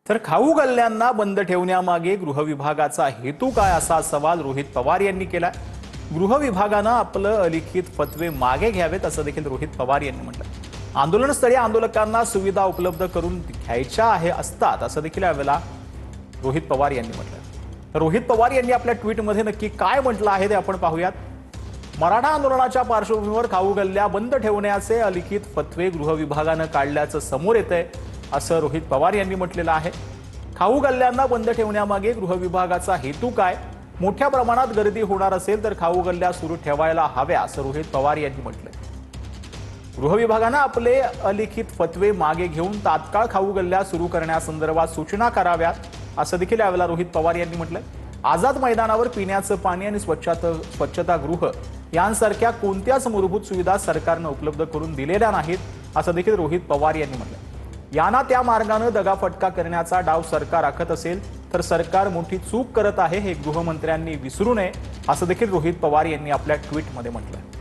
तर खाऊ गल्ल्यांना बंद ठेवण्यामागे गृह विभागाचा हेतू काय असा सवाल रोहित पवार यांनी केलाय। गृह विभागानं आपलं अलिखित फतवे मागे घ्यावेत असं देखील रोहित पवार यांनी म्हटलं। आंदोलनस्थळी आंदोलकांना सुविधा उपलब्ध करून घ्यायच्या असतात असं देखील यावेळेला रोहित पवार यांनी म्हटलं। रोहित पवार यांनी आपल्या ट्विटमध्ये नक्की काय म्हटलं आहे ते आपण पाहूयात। मराठा आंदोलनाच्या पार्श्वभूमीवर खाऊ गल्ल्या बंद ठेवण्याचे अलिखित फतवे गृह विभागानं काढल्याचं समोर येतंय असं रोहित पवार यांनी म्हटलेलं आहे। खाऊ गल्ल्यांना बंद ठेवण्यामागे गृह विभागाचा हेतू काय? मोठ्या प्रमाणात गर्दी होणार असेल तर खाऊ गल्ल्या सुरू ठेवायला हव्या असं रोहित पवार यांनी म्हटलंय। गृह विभागानं आपले अलिखित फतवे मागे घेऊन तात्काळ खाऊ गल्ल्या सुरू करण्यासंदर्भात सूचना कराव्यात असं देखील यावेळेला रोहित पवार यांनी म्हटलंय। आझाद मैदानावर पिण्याचं पाणी आणि स्वच्छतागृह यांसारख्या कोणत्याच मूलभूत सुविधा सरकारनं उपलब्ध करून दिलेल्या नाहीत असं देखील रोहित पवार यांनी म्हटलंय। यांना त्या मार्गाने दगाफटका करण्याचा डाव सरकार आखत असेल तर सरकार मोठी चूक करत आहे हे गृहमंत्र्यांनी विसरू नये असं देखील रोहित पवार यांनी आपल्या ट्विटमध्ये म्हटलंय।